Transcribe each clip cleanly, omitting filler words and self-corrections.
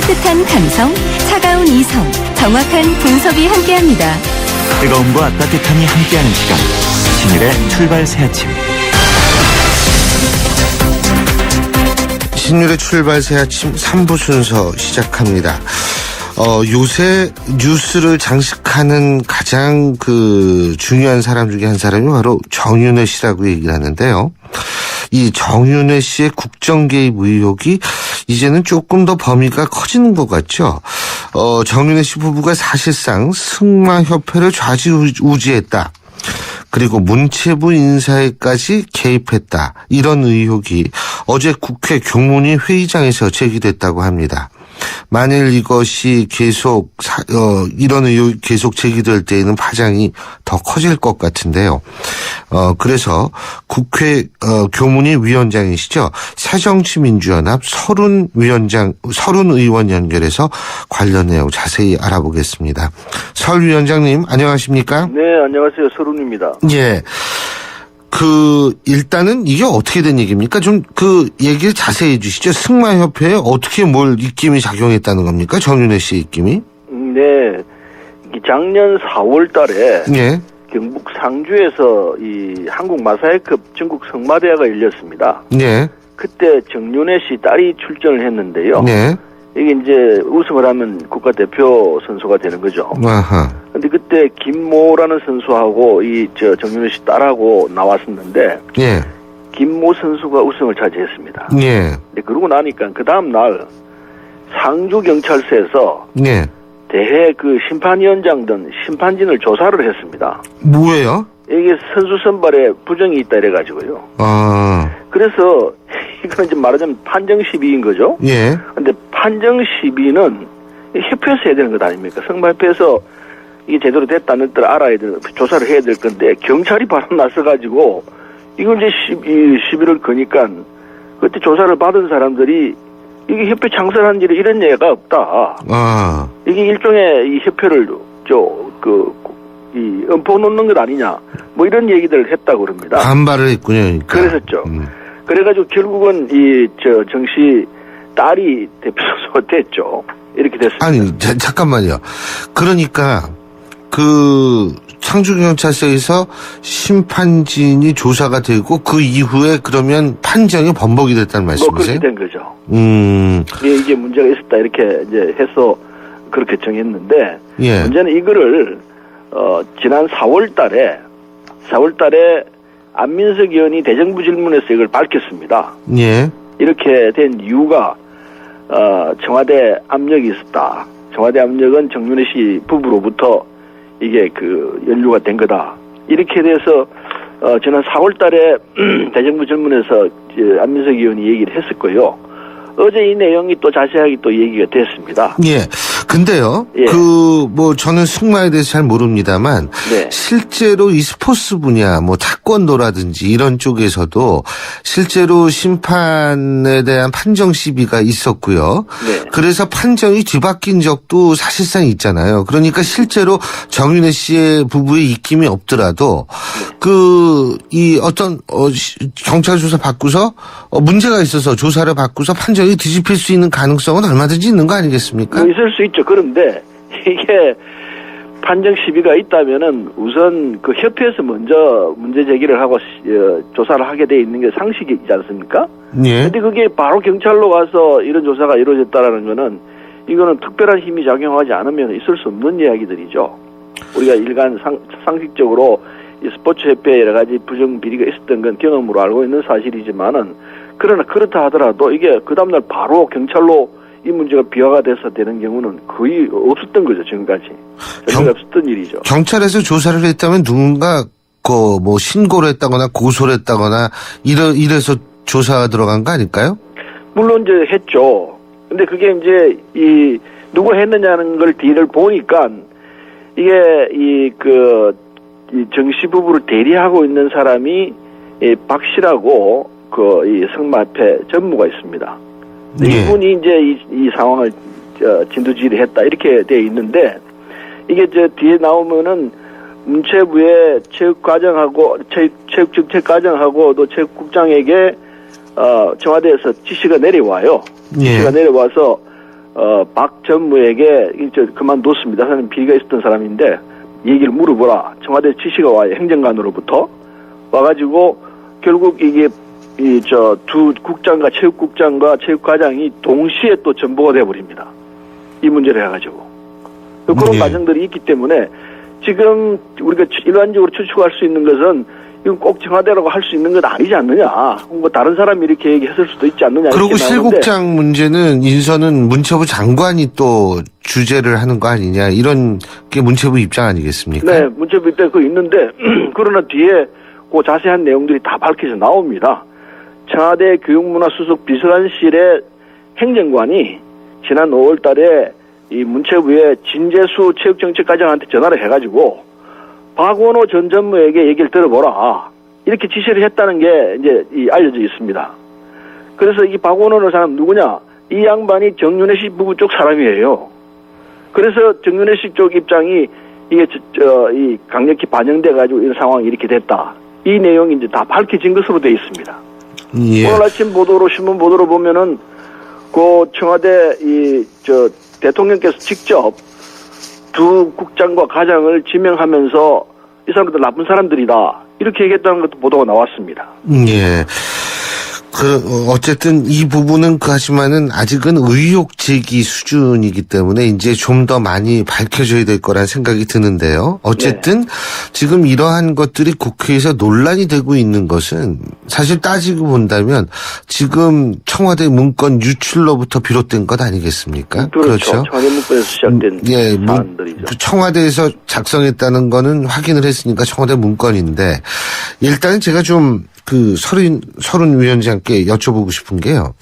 따뜻한 감성, 차가운 이성, 정확한 분석이 함께합니다. 뜨거움과 따뜻함이 함께하는 시간, 신일의 출발 새 아침. 신율의 출발 새 아침 3부 순서 시작합니다. 요새 뉴스를 장식하는 가장 중요한 사람 중에 한 사람이 바로 정윤회 씨라고 얘기를 하는데요. 이 정윤회 씨의 국정 개입 의혹이 이제는 조금 더 범위가 커지는 것 같죠. 정윤회 씨 부부가 사실상 승마협회를 좌지우지했다. 그리고 문체부 인사에까지 개입했다. 이런 의혹이 어제 국회 교문위 회의장에서 제기됐다고 합니다. 만일 이것이 계속 이런 의혹이 계속 제기될 때에는 파장이 더 커질 것 같은데요. 그래서 국회 교문위 위원장이시죠. 새정치민주연합 서른 의원 연결해서 관련 내용 자세히 알아보겠습니다. 설 위원장님 안녕하십니까? 네, 안녕하세요. 서른입니다. 예. 일단은 이게 어떻게 된 얘기입니까? 좀 얘기를 자세히 해주시죠. 승마협회에 어떻게 뭘 입김이 작용했다는 겁니까? 정윤회 씨 입김이? 네. 작년 4월 달에. 예. 경북 상주에서 이 한국마사회급 전국 승마대회가 열렸습니다. 예. 그때 정윤회 씨 딸이 출전을 했는데요. 예. 이게 이제 우승을 하면 국가대표 선수가 되는 거죠. 아하. 근데 그때 김모라는 선수하고 정윤회 씨 딸하고 나왔었는데. 예. 김모 선수가 우승을 차지했습니다. 예. 근데 그러고 나니까 그 다음 날 상주경찰서에서. 예. 대회 심판위원장 등 심판진을 조사를 했습니다. 뭐예요? 이게 선수 선발에 부정이 있다 이래가지고요. 아. 그래서 이건 이제 말하자면 판정 시비인 거죠. 예. 근데 판정 시비는 협회에서 해야 되는 것 아닙니까? 승마협회에서 이게 제대로 됐다 안 됐다 알아야 되는, 조사를 해야 될 건데 경찰이 바로 나서가지고 이걸 이제 시비를 거니까 그때 조사를 받은 사람들이 이게 협회 창설한 일에 이런 예가 없다. 아. 이게 일종의 이 협회를 엄포 놓는 것 아니냐. 뭐 이런 얘기들을 했다고 그럽니다. 반발을 했군요. 그러니까. 그랬었죠. 그래가지고 결국은 정씨 딸이 대표 선수가 됐죠. 이렇게 됐습니다. 아니, 잠깐만요. 그러니까 상주경찰서에서 심판진이 조사가 되고 그 이후에 그러면 판정이 번복이 됐다는 말씀이세요? 그렇게 된 거죠. 이게 문제가 있었다 이렇게 이제 해서 그렇게 정했는데. 예. 문제는 이거를 지난 4월 달에 안민석 의원이 대정부 질문에서 이걸 밝혔습니다. 예. 이렇게 된 이유가 청와대 압력이 있었다. 청와대 압력은 정윤회 씨 부부로부터 이게 연루가 된 거다. 이렇게 돼서 지난 4월 달에 대정부 질문에서 안민석 의원이 얘기를 했었고요. 어제 이 내용이 또 자세하게 또 얘기가 됐습니다. 예. 근데요. 예. 저는 승마에 대해서 잘 모릅니다만. 네. 실제로 이 스포츠 분야, 태권도라든지 이런 쪽에서도 실제로 심판에 대한 판정 시비가 있었고요. 네. 그래서 판정이 뒤바뀐 적도 사실상 있잖아요. 그러니까 실제로 정윤회 씨의 부부의 입김이 없더라도, 경찰 조사 받고서, 문제가 있어서 조사를 받고서 판정이 뒤집힐 수 있는 가능성은 얼마든지 있는 거 아니겠습니까? 있을 수 있죠. 그런데 이게 판정 시비가 있다면은 우선 협회에서 먼저 문제 제기를 하고 조사를 하게 돼 있는 게 상식이지 않습니까? 예. 근데 그게 바로 경찰로 가서 이런 조사가 이루어졌다라는 거는 이거는 특별한 힘이 작용하지 않으면 있을 수 없는 이야기들이죠. 우리가 일간 상식적으로 이 스포츠 협회에 여러 가지 부정 비리가 있었던 건 경험으로 알고 있는 사실이지만은 그러나 그렇다 하더라도 이게 그 다음날 바로 경찰로 이 문제가 비화가 돼서 되는 경우는 거의 없었던 거죠, 지금까지. 없었던 일이죠. 경찰에서 조사를 했다면 누군가 신고를 했다거나 고소를 했다거나 이래서 조사가 들어간 거 아닐까요? 물론 이제 했죠. 근데 그게 이제 누가 했느냐는 걸 뒤를 보니까 이게 정씨 부부를 대리하고 있는 사람이 박 씨라고 이 승마협회 전무가 있습니다. 예. 이분이 이제 이 상황을 진두지휘를 했다 이렇게 돼 있는데 이게 뒤에 나오면은 문체부의 체육과정하고 체육정책과정하고 또 체육국장에게 청와대에서 지시가 내려와요. 지시가 내려와서 박 전무에게 그만뒀습니다. 사실 비리가 있었던 사람인데 얘기를 물어보라. 청와대 지시가 와요. 행정관으로부터 와가지고 결국 이게 두 국장과 체육국장과 체육과장이 동시에 또 전보가 돼버립니다. 이 문제를 해가지고 그런 과정들이 있기 때문에 지금 우리가 일반적으로 추측할 수 있는 것은 이건 꼭 청와대라고 할 수 있는 건 아니지 않느냐. 뭐 다른 사람이 이렇게 얘기했을 수도 있지 않느냐. 그리고 실국장 문제는 인선은 문체부 장관이 또 주재를 하는 거 아니냐. 이런 게 문체부 입장 아니겠습니까? 네, 문체부 입장이 그거 있는데 그러나 뒤에 그 자세한 내용들이 다 밝혀져 나옵니다. 청와대 교육문화수석 비서관실의 행정관이 지난 5월 달에 이 문체부의 진재수 체육정책과장한테 전화를 해가지고 박원호 전 전무에게 얘기를 들어보라. 이렇게 지시를 했다는 게 이제 알려져 있습니다. 그래서 이 박원호는 사람 누구냐? 이 양반이 정윤회 씨 부부 쪽 사람이에요. 그래서 정윤회 씨 쪽 입장이 이게 이 강력히 반영돼가지고 이런 상황이 이렇게 됐다. 이 내용이 이제 다 밝혀진 것으로 돼 있습니다. 예. 오늘 아침 보도로 신문 보도로 보면은 그 청와대 대통령께서 직접 두 국장과 과장을 지명하면서 이 사람들 나쁜 사람들이다 이렇게 얘기했다는 것도 보도가 나왔습니다. 예. 어쨌든 이 부분은 하지만은 아직은 의혹 제기 수준이기 때문에 이제 좀 더 많이 밝혀져야 될 거란 생각이 드는데요. 어쨌든 지금 이러한 것들이 국회에서 논란이 되고 있는 것은 사실 따지고 본다면 지금 청와대 문건 유출로부터 비롯된 것 아니겠습니까? 그렇죠. 청와대 문건에서 시작된 사안들이죠. 청와대에서 작성했다는 거는 확인을 했으니까 청와대 문건인데 일단 제가 좀 서른 위원장께 여쭤보고 싶은 게요.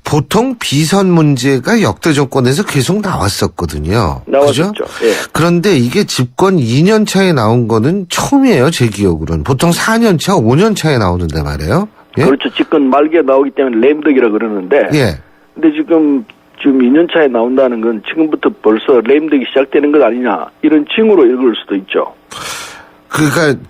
보통 비선 문제가 역대 정권에서 계속 나왔었거든요. 나왔었죠. 그죠? 예. 그런데 이게 집권 2년 차에 나온 거는 처음이에요. 제 기억으로는. 보통 4년 차, 5년 차에 나오는데 말이에요. 예? 그렇죠. 집권 말기에 나오기 때문에 램덕이라 그러는데. 예. 근데 지금 2년 차에 나온다는 건 지금부터 벌써 램덕이 시작되는 것 아니냐. 이런 징후로 읽을 수도 있죠. 그러니까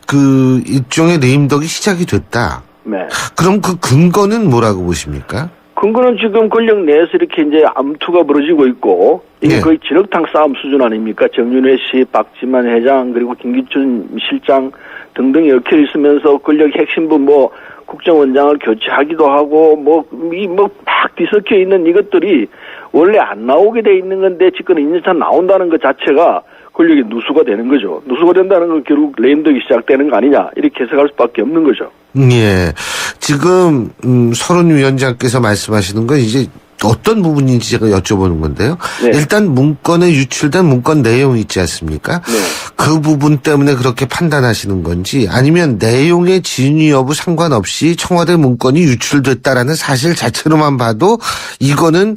일종의 레임덕이 시작이 됐다. 네. 그럼 그 근거는 뭐라고 보십니까? 근거는 지금 권력 내에서 이렇게 이제 암투가 벌어지고 있고 이게 네. 거의 진흙탕 싸움 수준 아닙니까? 정윤회 씨, 박지만 회장 그리고 김기춘 실장 등등이 얽혀 있으면서 권력 핵심부 국정원장을 교체하기도 하고 막 뒤섞여 있는 이것들이 원래 안 나오게 돼 있는 건데 집권 2년차 나온다는 것 자체가 권력이 누수가 되는 거죠. 누수가 된다는 건 결국 레임덕이 시작되는 거 아니냐 이렇게 해석할 수밖에 없는 거죠. 예. 지금 서른 위원장께서 말씀하시는 건 이제 어떤 부분인지 제가 여쭤보는 건데요. 네. 일단 문건에 유출된 문건 내용이 있지 않습니까? 네. 그 부분 때문에 그렇게 판단하시는 건지 아니면 내용의 진위 여부 상관없이 청와대 문건이 유출됐다라는 사실 자체로만 봐도 이거는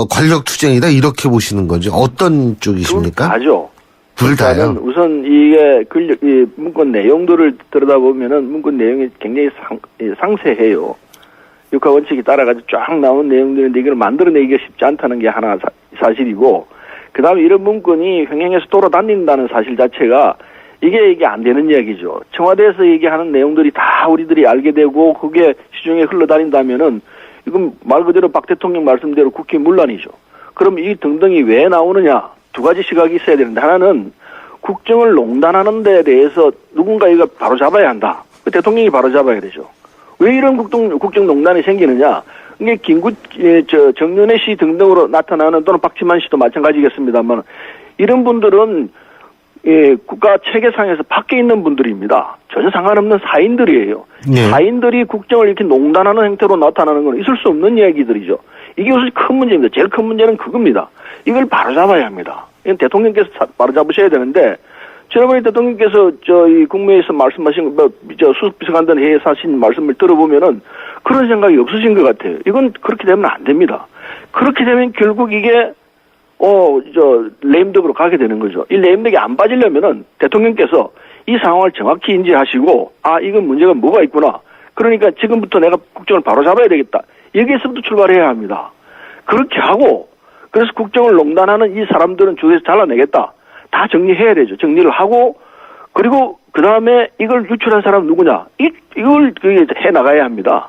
권력투쟁이다 이렇게 보시는 건지 어떤 쪽이십니까? 다죠. 둘 다요? 우선 이게 이 문건 내용들을 들여다보면은 문건 내용이 굉장히 상세해요. 육하 원칙이 따라가지고 쫙 나온 내용들인데 이걸 만들어내기가 쉽지 않다는 게 하나 사실이고, 그 다음에 이런 문건이 횡행해서 돌아다닌다는 사실 자체가 이게 안 되는 이야기죠. 청와대에서 얘기하는 내용들이 다 우리들이 알게 되고 그게 시중에 흘러다닌다면은 이건 말 그대로 박 대통령 말씀대로 국회 문란이죠. 그럼 이 등등이 왜 나오느냐? 두 가지 시각이 있어야 되는데, 하나는 국정을 농단하는 데에 대해서 누군가 이거 바로 잡아야 한다. 대통령이 바로 잡아야 되죠. 왜 이런 국정농단이 생기느냐? 이게 정윤회 씨 등등으로 나타나는, 또는 박지만 씨도 마찬가지겠습니다만, 이런 분들은 국가 체계상에서 밖에 있는 분들입니다. 전혀 상관없는 사인들이에요. 네. 사인들이 국정을 이렇게 농단하는 형태로 나타나는 건 있을 수 없는 이야기들이죠. 이게 우선 큰 문제입니다. 제일 큰 문제는 그겁니다. 이걸 바로잡아야 합니다. 이건 대통령께서 바로잡으셔야 되는데, 지난번에 대통령께서 이 국무회의에서 말씀하신 수석비서관단 회의에 하신 말씀을 들어보면은 그런 생각이 없으신 것 같아요. 이건 그렇게 되면 안 됩니다. 그렇게 되면 결국 이게 레임덕으로 가게 되는 거죠. 이 레임덕이 안 빠지려면은 대통령께서 이 상황을 정확히 인지하시고, 이건 문제가 뭐가 있구나. 그러니까 지금부터 내가 국정을 바로 잡아야 되겠다. 여기에서부터 출발해야 합니다. 그렇게 하고, 그래서 국정을 농단하는 이 사람들은 주에서 잘라내겠다. 다 정리해야 되죠. 정리를 하고, 그리고 그 다음에 이걸 유출한 사람 누구냐? 이걸 해 나가야 합니다.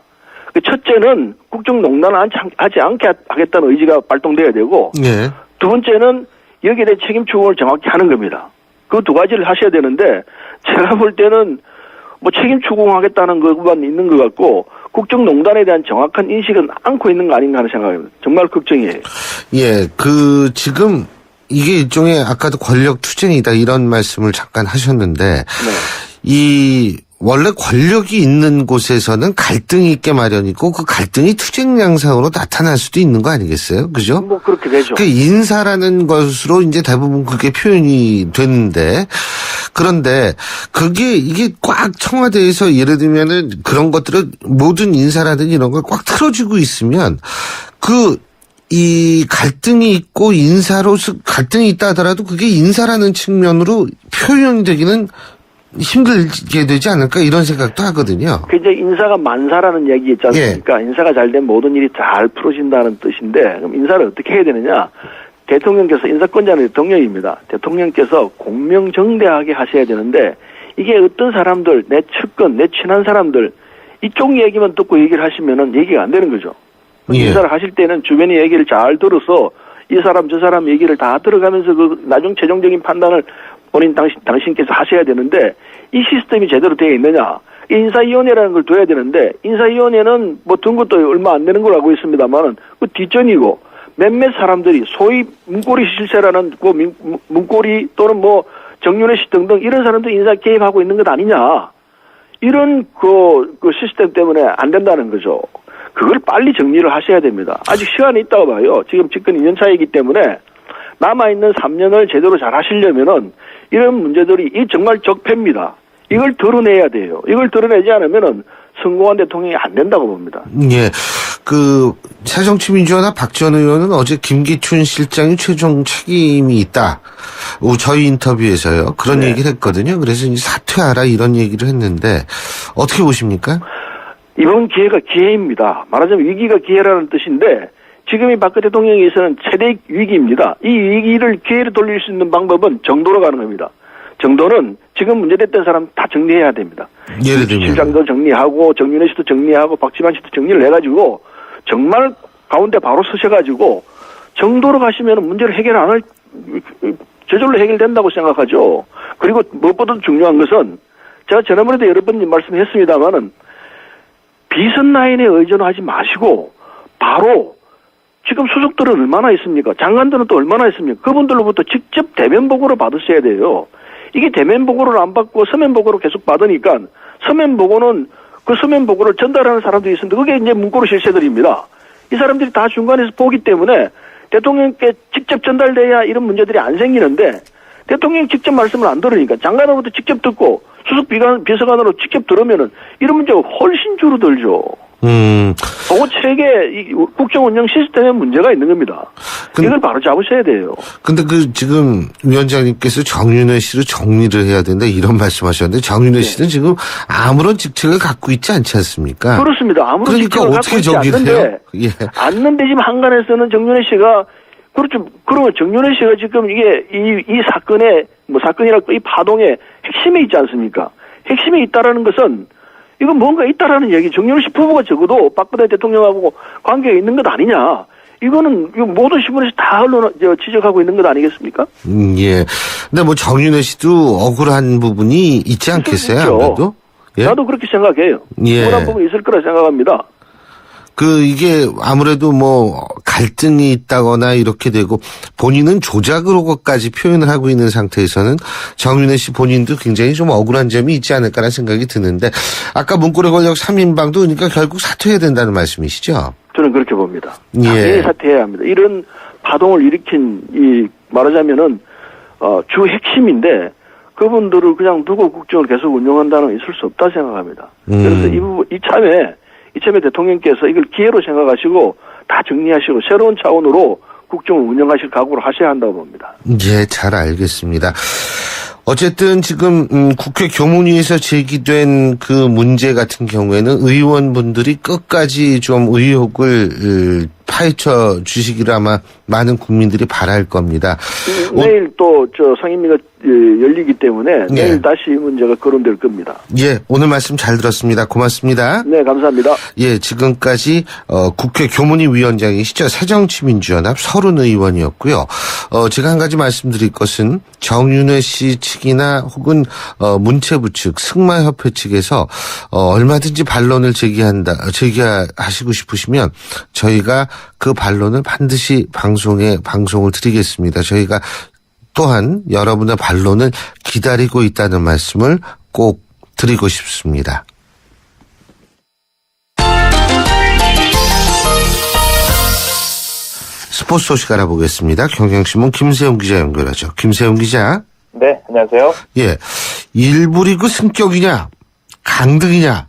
그 첫째는 국정농단을 하지 않게 하겠다는 의지가 발동돼야 되고, 예. 두 번째는 여기에 대해 책임 추궁을 정확히 하는 겁니다. 그 두 가지를 하셔야 되는데, 제가 볼 때는 뭐 책임 추궁하겠다는 것만 있는 것 같고, 국정농단에 대한 정확한 인식은 않고 있는 거 아닌가 하는 생각입니다. 정말 걱정이에요. 예, 지금 이게 일종의 아까도 권력 투쟁이다 이런 말씀을 잠깐 하셨는데, 원래 권력이 있는 곳에서는 갈등이 있게 마련이고 그 갈등이 투쟁 양상으로 나타날 수도 있는 거 아니겠어요? 그죠? 뭐 그렇게 되죠. 그 인사라는 것으로 이제 대부분 그게 표현이 되는데, 그런데 이게 꽉 청와대에서 예를 들면은 그런 것들을 모든 인사라든지 이런 걸 꽉 틀어주고 있으면 이 갈등이 있고 인사로서 갈등이 있다 하더라도 그게 인사라는 측면으로 표현이 되기는 힘들게 되지 않을까 이런 생각도 하거든요. 그 이제 인사가 만사라는 얘기 있지 않습니까? 예. 인사가 잘 되면 모든 일이 잘 풀어진다는 뜻인데, 그럼 인사를 어떻게 해야 되느냐? 대통령께서 인사권자는 대통령입니다. 대통령께서 공명정대하게 하셔야 되는데, 이게 어떤 사람들, 내 측근, 내 친한 사람들 이쪽 얘기만 듣고 얘기를 하시면은 얘기가 안 되는 거죠. 예. 인사를 하실 때는 주변의 얘기를 잘 들어서 이 사람 저 사람 얘기를 다 들어가면서 그 나중 최종적인 판단을 본인 당신께서 하셔야 되는데, 이 시스템이 제대로 되어 있느냐? 인사위원회라는 걸 둬야 되는데, 인사위원회는 뭐 둔 것도 얼마 안 되는 걸 알고 있습니다만은 그 뒷전이고, 몇몇 사람들이 소위 문고리 실세라는 그 문고리 또는 뭐 정윤회 씨 등등 이런 사람들이 인사 개입하고 있는 것 아니냐? 이런 그 시스템 때문에 안 된다는 거죠. 그걸 빨리 정리를 하셔야 됩니다. 아직 시간이 있다고 봐요. 지금 집권 2년 차이기 때문에 남아있는 3년을 제대로 잘 하시려면은 이런 문제들이 정말 적폐입니다. 이걸 드러내야 돼요. 이걸 드러내지 않으면은 성공한 대통령이 안 된다고 봅니다. 예. 새정치민주연합 박지원 의원은 어제 김기춘 실장이 최종 책임이 있다. 저희 인터뷰에서요. 그런 네. 얘기를 했거든요. 그래서 이제 사퇴하라 이런 얘기를 했는데 어떻게 보십니까? 이번 기회가 기회입니다. 말하자면 위기가 기회라는 뜻인데 지금이 박근혜 대통령에 있어서는 최대 위기입니다. 이 위기를 기회로 돌릴 수 있는 방법은 정도로 가는 겁니다. 정도는 지금 문제됐던 사람 다 정리해야 됩니다. 예를 들면 실장도 정리하고 정윤회 씨도 정리하고 박지만 씨도 정리를 해가지고 정말 가운데 바로 서셔가지고 정도로 가시면 문제를 해결 안 할 저절로 해결된다고 생각하죠. 그리고 무엇보다도 중요한 것은 제가 지난번에도 여러 번 말씀했습니다마는 비선 라인에 의존하지 마시고 바로 지금 수석들은 얼마나 있습니까? 장관들은 또 얼마나 있습니까? 그분들로부터 직접 대면 보고를 받으셔야 돼요. 이게 대면 보고를 안 받고 서면 보고를 계속 받으니까 서면 보고는 그 서면 보고를 전달하는 사람들이 있습니다. 그게 이제 문고리 실세들입니다. 이 사람들이 다 중간에서 보기 때문에 대통령께 직접 전달돼야 이런 문제들이 안 생기는데 대통령이 직접 말씀을 안 들으니까 장관으로부터 직접 듣고 수석 비서관으로 직접 들으면은 이런 문제가 훨씬 줄어들죠. 보고 체계, 이 국정 운영 시스템에 문제가 있는 겁니다. 이걸 바로 잡으셔야 돼요. 근데 지금 위원장님께서 정윤회 씨를 정리를 해야 된다 이런 말씀하셨는데 정윤회 씨는 지금 아무런 직책을 갖고 있지 않지 않습니까? 그렇습니다. 아무런 그러니까 직책을 어떻게 갖고 있지 않는데, 예. 않는데 지금 한간에서는 정윤회 씨가 그렇죠. 그러면 정윤회 씨가 지금 이게 이 사건의 사건이랄까 이 파동의 핵심에 있지 않습니까? 핵심에 있다라는 것은 이건 뭔가 있다라는 얘기. 정윤회 씨 부부가 적어도 박근혜 대통령하고 관계가 있는 것 아니냐. 이거는 모든 신문에서 다 지적하고 있는 것 아니겠습니까? 예. 근데 정윤회 씨도 억울한 부분이 있지 않겠어요? 아무래도? 예? 나도 그렇게 생각해요. 예. 억울한 부분이 있을 거라 생각합니다. 이게 아무래도 갈등이 있다거나 이렇게 되고 본인은 조작으로까지 표현을 하고 있는 상태에서는 정윤회 씨 본인도 굉장히 좀 억울한 점이 있지 않을까라는 생각이 드는데 아까 문고리 권력 3인방도 그러니까 결국 사퇴해야 된다는 말씀이시죠? 저는 그렇게 봅니다. 예. 당연히 사퇴해야 합니다. 이런 파동을 일으킨 말하자면은 주 핵심인데 그분들을 그냥 두고 국정을 계속 운영한다는 건 있을 수 없다 생각합니다. 그래서 이참에 대통령께서 이걸 기회로 생각하시고 다 정리하시고 새로운 차원으로 국정을 운영하실 각오를 하셔야 한다고 봅니다. 예, 잘 알겠습니다. 어쨌든 지금 국회 교문위에서 제기된 그 문제 같은 경우에는 의원분들이 끝까지 좀 의혹을 파헤쳐 주시기를 아마 많은 국민들이 바랄 겁니다. 내일 또 상임위가 열리기 때문에 예. 내일 다시 이 문제가 거론될 겁니다. 예, 오늘 말씀 잘 들었습니다. 고맙습니다. 네, 감사합니다. 예, 지금까지 국회 교문위 위원장이시죠. 새정치민주연합 서른 의원이었고요. 제가 한 가지 말씀드릴 것은 정윤회 씨 측이나 혹은 문체부 측, 승마협회 측에서 얼마든지 반론을 제기하시고 싶으시면 저희가 그 반론을 반드시 방송을 드리겠습니다. 저희가 또한 여러분의 반론을 기다리고 있다는 말씀을 꼭 드리고 싶습니다. 스포츠 소식 알아보겠습니다. 경향신문 김세용 기자 연결하죠. 김세용 기자. 네, 안녕하세요. 예, 1부 리그 승격이냐 강등이냐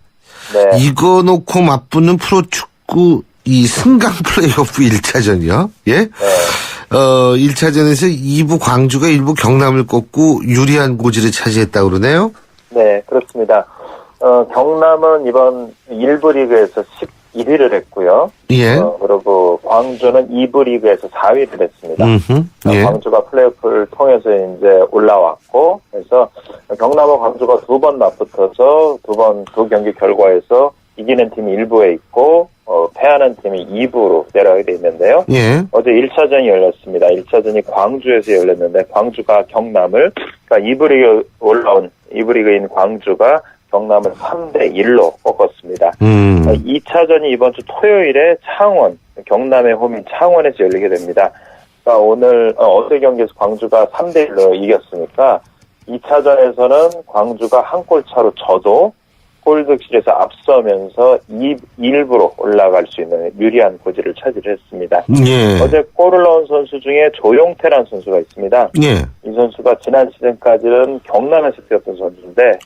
네. 이거 놓고 맞붙는 프로축구 이 승강 플레이오프 1차전이요. 예. 네. 1차전에서 2부 광주가 1부 경남을 꺾고 유리한 고지를 차지했다고 그러네요. 네, 그렇습니다. 경남은 이번 1부 리그에서 11위를 했고요. 예. 그리고 광주는 2부 리그에서 4위를 했습니다. 예. 광주가 플레이오프를 통해서 이제 올라왔고, 그래서 경남과 광주가 두 번 맞붙어서 두 경기 결과에서 이기는 팀이 1부에 있고, 패하는 팀이 2부로 내려가게 돼 있는데요. 예. 어제 1차전이 열렸습니다. 1차전이 광주에서 열렸는데 광주가 경남을, 그러니까 2부 리그 올라온 2부 리그인 광주가 경남을 3대1로 꺾었습니다. 2차전이 이번 주 토요일에 창원, 경남의 홈인 창원에서 열리게 됩니다. 그러니까 어제 경기에서 광주가 3대1로 이겼으니까 2차전에서는 광주가 한 골 차로 져도 골득실에서 앞서면서 1부로 올라갈 수 있는 유리한 고지를 차지했습니다. 예. 어제 골을 넣은 선수 중에 조용태라는 선수가 있습니다. 예. 이 선수가 지난 시즌까지는 경남에서 뛰었던 선수인데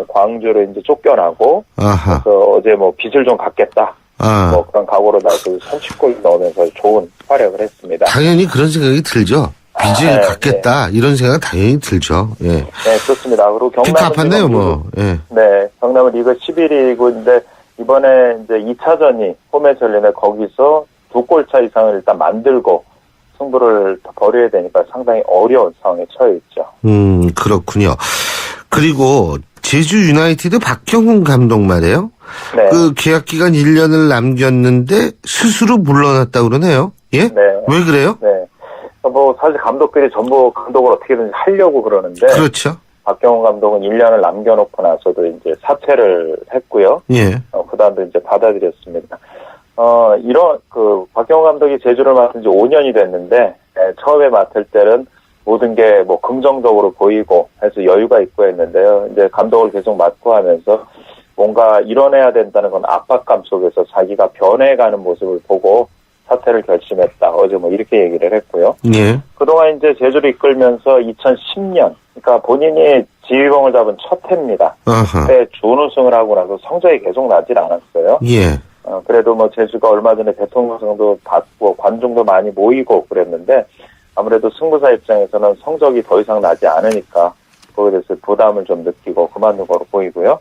광주로 이제 쫓겨나고 아하. 그래서 어제 빚을 좀 갚겠다. 그런 각오로 나서 선취골 넣으면서 좋은 활약을 했습니다. 당연히 그런 생각이 들죠. 빚을 갚겠다 이런 생각 당연히 들죠. 예. 네, 그렇습니다. 그리고 빚 갚았네요, 뭐. 예. 네, 경남은 리그 11위고인데 이번에 이제 2차전이 홈에서 열리는데 거기서 2골 차 이상을 일단 만들고 승부를 벌여야 되니까 상당히 어려운 상황에 처해 있죠. 그렇군요. 그리고 제주 유나이티드 박경훈 감독 말이에요. 네. 그 계약 기간 1년을 남겼는데 스스로 물러났다고 그러네요. 예? 네. 왜 그래요? 네. 사실 감독들이 전부 감독을 어떻게든지 하려고 그러는데. 그렇죠. 박경훈 감독은 1년을 남겨놓고 나서도 이제 사퇴를 했고요. 예. 그 다음도 이제 받아들였습니다. 박경훈 감독이 제주를 맡은 지 5년이 됐는데, 처음에 맡을 때는 모든 게 뭐 긍정적으로 보이고 해서 여유가 있고 했는데요. 이제 감독을 계속 맡고 하면서 뭔가 이뤄내야 된다는 건 압박감 속에서 자기가 변해가는 모습을 보고 사퇴를 결심했다. 어제 이렇게 얘기를 했고요. 예. 그동안 이제 제주를 이끌면서 2010년, 그러니까 본인이 지휘봉을 잡은 첫 해입니다. 그때 준우승을 하고 나서 성적이 계속 나질 않았어요. 예. 그래도 제주가 얼마 전에 대통령상도 받고 관중도 많이 모이고 그랬는데 아무래도 승부사 입장에서는 성적이 더 이상 나지 않으니까 거기에 대해서 부담을 좀 느끼고 그만둔 거로 보이고요.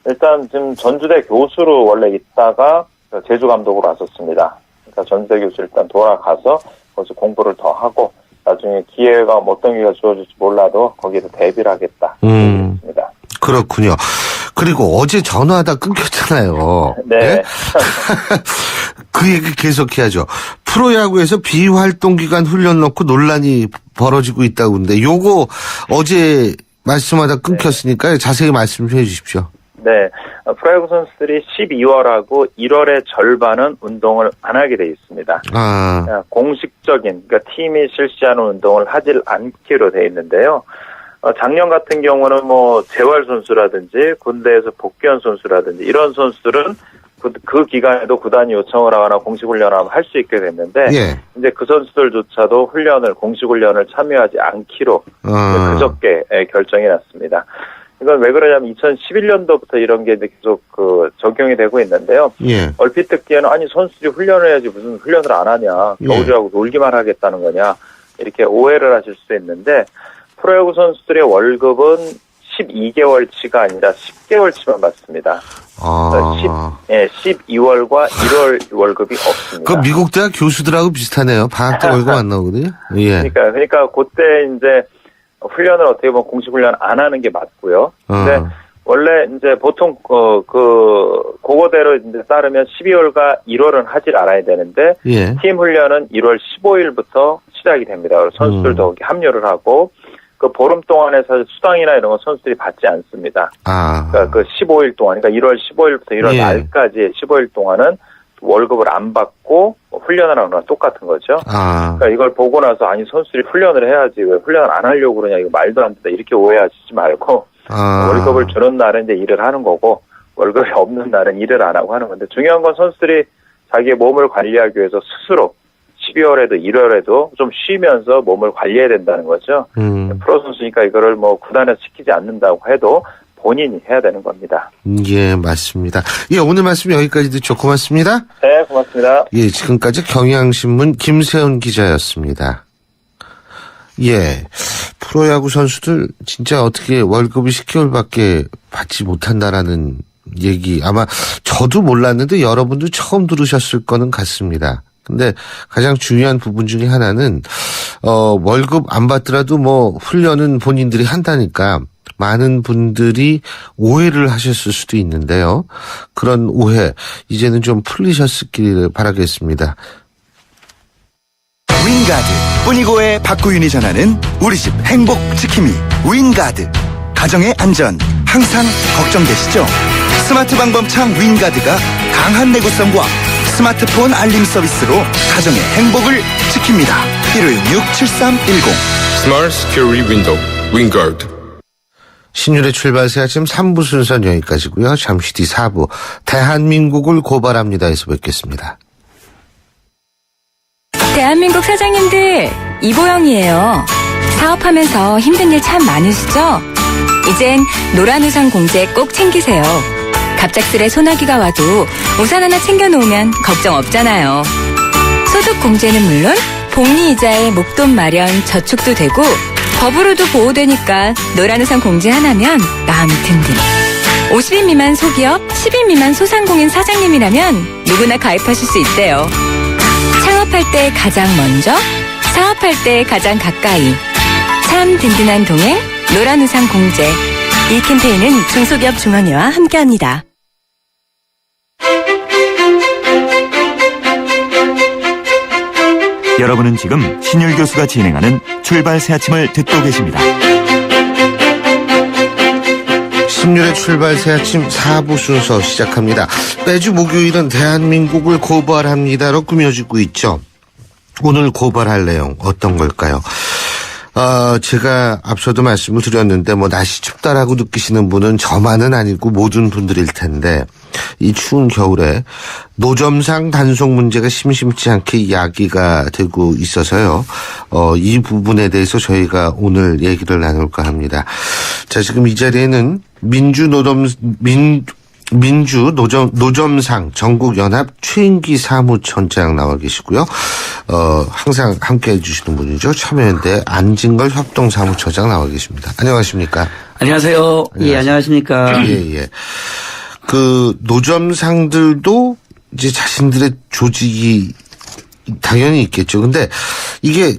일단 지금 전주대 교수로 원래 있다가 제주 감독으로 왔었습니다. 그러니까 전주대 교수 일단 돌아가서 거기서 공부를 더 하고 나중에 기회가 어떤 기회가 주어질지 몰라도 거기에서 대비를 하겠다. 있습니다. 그렇군요. 그리고 어제 전화하다 끊겼잖아요. 네. 네? 그 얘기 계속해야죠. 프로야구에서 비활동 기간 훈련 넣고 논란이 벌어지고 있다고 하는데 요거 어제 말씀하다 끊겼으니까 자세히 말씀 좀 해 주십시오. 네. 프로야구 선수들이 12월하고 1월의 절반은 운동을 안 하게 돼 있습니다. 공식적인, 그러니까 팀이 실시하는 운동을 하질 않기로 돼 있는데요. 작년 같은 경우는 재활 선수라든지 군대에서 복귀한 선수라든지 이런 선수들은 그 기간에도 구단이 요청을 하거나 공식 훈련을 하면 할 수 있게 됐는데 예. 이제 그 선수들조차도 공식 훈련을 참여하지 않기로 그저께 결정이 났습니다. 이건 왜 그러냐면 2011년도부터 이런 게 계속 적용이 되고 있는데요. 예. 얼핏 듣기에는 아니 선수들이 훈련을 해야지 무슨 훈련을 안 하냐. 겨울이라고 놀기만 하겠다는 거냐. 이렇게 오해를 하실 수 있는데 프로야구 선수들의 월급은 12개월치가 아니라 10개월치만 받습니다. 12월과 1월 월급이 없습니다. 그 미국 대학 교수들하고 비슷하네요. 방학 때 월급 안 나오거든요. 예. 그러니까 그때 이제 훈련을 어떻게 보면 공식 훈련 안 하는 게 맞고요. 근데 원래 이제 보통 그거대로 이제 따르면 12월과 1월은 하질 않아야 되는데 예. 팀 훈련은 1월 15일부터 시작이 됩니다. 선수들도 거기 합류를 하고 그 보름 동안에 사실 수당이나 이런 거 선수들이 받지 않습니다. 그러니까 그 15일 동안, 그러니까 1월 15일부터 1월 예. 말까지 15일 동안은 월급을 안 받고 훈련을 하는 거랑 똑같은 거죠. 그러니까 이걸 보고 나서 아니 선수들이 훈련을 해야지 왜 훈련을 안 하려고 그러냐 이거 말도 안 된다 이렇게 오해하시지 말고 월급을 주는 날은 이제 일을 하는 거고 월급이 없는 날은 일을 안 하고 하는 건데 중요한 건 선수들이 자기의 몸을 관리하기 위해서 스스로 12월에도 1월에도 좀 쉬면서 몸을 관리해야 된다는 거죠. 프로 선수니까 이거를 뭐 구단에서 시키지 않는다고 해도 본인이 해야 되는 겁니다. 예, 맞습니다. 예, 오늘 말씀 여기까지 듣죠. 고맙습니다. 네, 고맙습니다. 예, 지금까지 경향신문 김세훈 기자였습니다. 예, 프로야구 선수들 진짜 어떻게 월급이 10개월밖에 받지 못한다라는 얘기 아마 저도 몰랐는데 여러분도 처음 들으셨을 거는 같습니다. 근데 가장 중요한 부분 중에 하나는 월급 안 받더라도 뭐 훈련은 본인들이 한다니까 많은 분들이 오해를 하셨을 수도 있는데요. 그런 오해 이제는 좀 풀리셨기를 바라겠습니다. 윙가드 뿌니고의 박구윤이 전하는 우리집 행복 지킴이 윙가드. 가정의 안전 항상 걱정되시죠? 스마트 방범창 윙가드가 강한 내구성과 스마트폰 알림 서비스로 가정의 행복을 지킵니다. 1566-7310 Smart Security Window, 윙가드. 신율의 출발 새 아침 3부 순서는 여기까지고요. 잠시 뒤 4부 대한민국을 고발합니다에서 뵙겠습니다. 대한민국 사장님들, 이보영이에요. 사업하면서 힘든 일 참 많으시죠? 이젠 노란 우산 공제 꼭 챙기세요. 갑작스레 소나기가 와도 우산 하나 챙겨놓으면 걱정 없잖아요. 소득 공제는 물론 복리 이자에 목돈 마련 저축도 되고 법으로도 보호되니까 노란 우산 공제 하나면 마음이 든든. 50인 미만 소기업, 10인 미만 소상공인 사장님이라면 누구나 가입하실 수 있대요. 창업할 때 가장 먼저, 사업할 때 가장 가까이. 참 든든한 동행, 노란 우산 공제. 이 캠페인은 중소기업 중앙회와 함께합니다. 여러분은 지금 신율 교수가 진행하는 출발 새 아침을 듣고 계십니다. 신율의 출발 새 아침 4부 순서 시작합니다. 매주 목요일은 대한민국을 고발합니다로 꾸며지고 있죠. 오늘 고발할 내용 어떤 걸까요? 제가 앞서도 말씀을 드렸는데 날씨 춥다라고 느끼시는 분은 저만은 아니고 모든 분들일 텐데 이 추운 겨울에 노점상 단속 문제가 심심치 않게 이야기가 되고 있어서요. 이 부분에 대해서 저희가 오늘 얘기를 나눌까 합니다. 자, 지금 이 자리에는 민주노점상 전국연합 최인기 사무총장 나와 계시고요. 항상 함께 해주시는 분이죠. 참여연대 안진걸 협동사무처장 나와 계십니다. 안녕하십니까? 안녕하세요. 예, 안녕하십니까? 예. 그 노점상들도 이제 자신들의 조직이 당연히 있겠죠. 근데 이게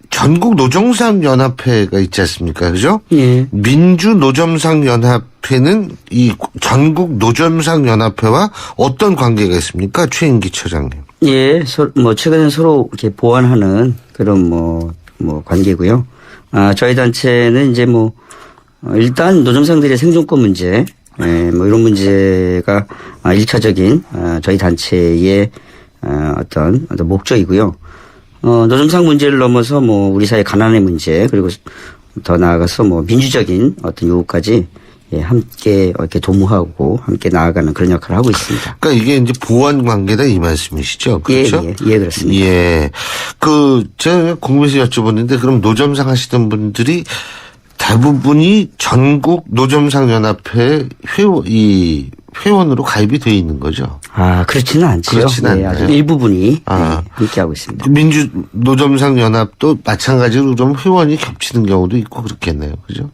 전국 노점상 연합회가 있지 않습니까? 그죠? 예. 민주 노점상 연합회는 이 전국 노점상 연합회와 어떤 관계가 있습니까? 최인기 처장님. 예, 최근에 서로 이렇게 보완하는 그런 관계고요. 저희 단체는 이제 일단 노점상들의 생존권 문제, 이런 문제가 1차적인 저희 단체의 어떤 목적이고요. 노점상 문제를 넘어서 우리 사회 가난의 문제 그리고 더 나아가서 민주적인 어떤 요구까지 함께 이렇게 도모하고 함께 나아가는 그런 역할을 하고 있습니다. 그러니까 이게 이제 보완 관계다 이 말씀이시죠? 그렇죠? 예, 그렇습니다. 예. 제가 궁금해서 여쭤봤는데 그럼 노점상 하시던 분들이 대부분이 전국 노점상 연합회 회원으로 가입이 돼 있는 거죠? 그렇지는 않죠. 그렇지는 않나요? 아주 일부분이 함께 하고 있습니다. 민주 노점상 연합도 마찬가지로 좀 회원이 겹치는 경우도 있고 그렇겠네요. 그죠?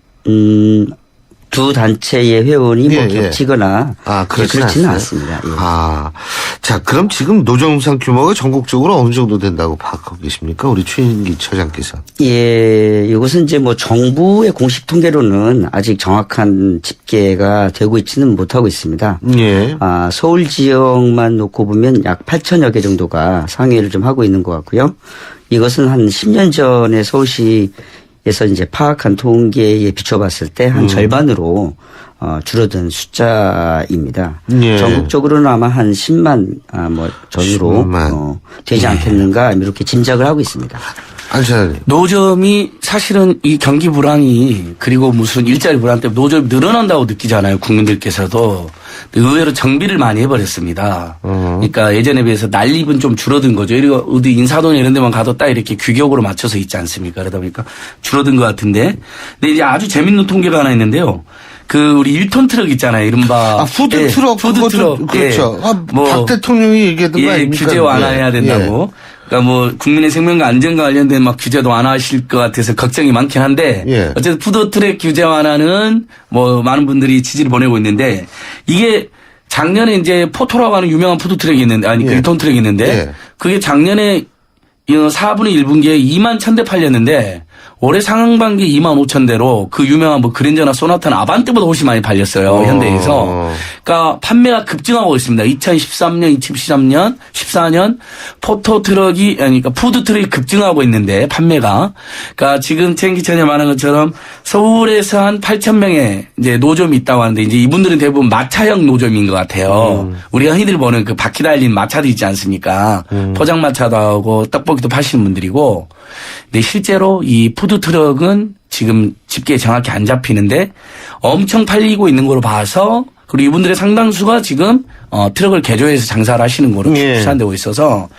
두 단체의 회원이 뭐 겹치거나 그렇지는 않았어요? 않습니다. 예. 자, 그럼 지금 노점상 규모가 전국적으로 어느 정도 된다고 파악하고 계십니까? 우리 최인기 처장께서. 예, 이것은 이제 뭐 정부의 공식 통계로는 아직 정확한 집계가 되고 있지는 못하고 있습니다. 예. 서울 지역만 놓고 보면 약 8천여 개 정도가 상회를 좀 하고 있는 것 같고요. 이것은 한 10년 전에 서울시에서 이제 파악한 통계에 비춰봤을 때 한 절반으로 줄어든 숫자입니다. 예. 전국적으로는 아마 한 10만 전후로 10만. 되지 않겠는가 이렇게 짐작을 하고 있습니다. 노점이 사실은 이 경기 불황이 그리고 무슨 일자리 불황 때문에 노점이 늘어난다고 느끼잖아요. 국민들께서도. 의외로 정비를 많이 해버렸습니다. 그러니까 예전에 비해서 난립은 좀 줄어든 거죠. 그리고 어디 인사동 이런 데만 가도 딱 이렇게 규격으로 맞춰서 있지 않습니까? 그러다 보니까 줄어든 것 같은데. 근데 이제 아주 재밌는 통계가 하나 있는데요. 우리 1톤 트럭 있잖아요. 이른바. 푸드트럭. 푸드트럭. 그렇죠. 박 대통령이 얘기했던 거 아닙니까? 규제 완화해야 된다고. 그러니까 뭐 국민의 생명과 안전과 관련된 막 규제도 완화하실 것 같아서 걱정이 많긴 한데 어쨌든 푸드트럭 규제 완화는 뭐 많은 분들이 지지를 보내고 있는데 이게 작년에 이제 포토라고 하는 유명한 푸드트럭이 있는데 1톤 트럭이 있는데 그게 작년에 4분의 1분기에 2만 1,000대 팔렸는데 올해 상반기 2만 5천 대로 그 유명한 뭐 그랜저나 소나타는 아반떼보다 훨씬 많이 팔렸어요. 현대에서. 그러니까 판매가 급증하고 있습니다. 2013년, 2013년, 14년 그러니까 푸드트럭이 급증하고 있는데 판매가. 그러니까 지금 최인기 처장이 말한 것처럼 서울에서 한 8,000명의 이제 노점이 있다고 하는데 이제 이분들은 대부분 마차형 노점인 것 같아요. 우리가 흔히들 보는 그 바퀴 달린 마차도 있지 않습니까? 포장마차도 하고 떡볶이도 파시는 분들이고. 근데 실제로 이 푸드트럭은 지금 집계에 정확히 안 잡히는데 엄청 팔리고 있는 걸로 봐서 그리고 이분들의 상당수가 지금 트럭을 개조해서 장사를 하시는 거로 추산되고 있어서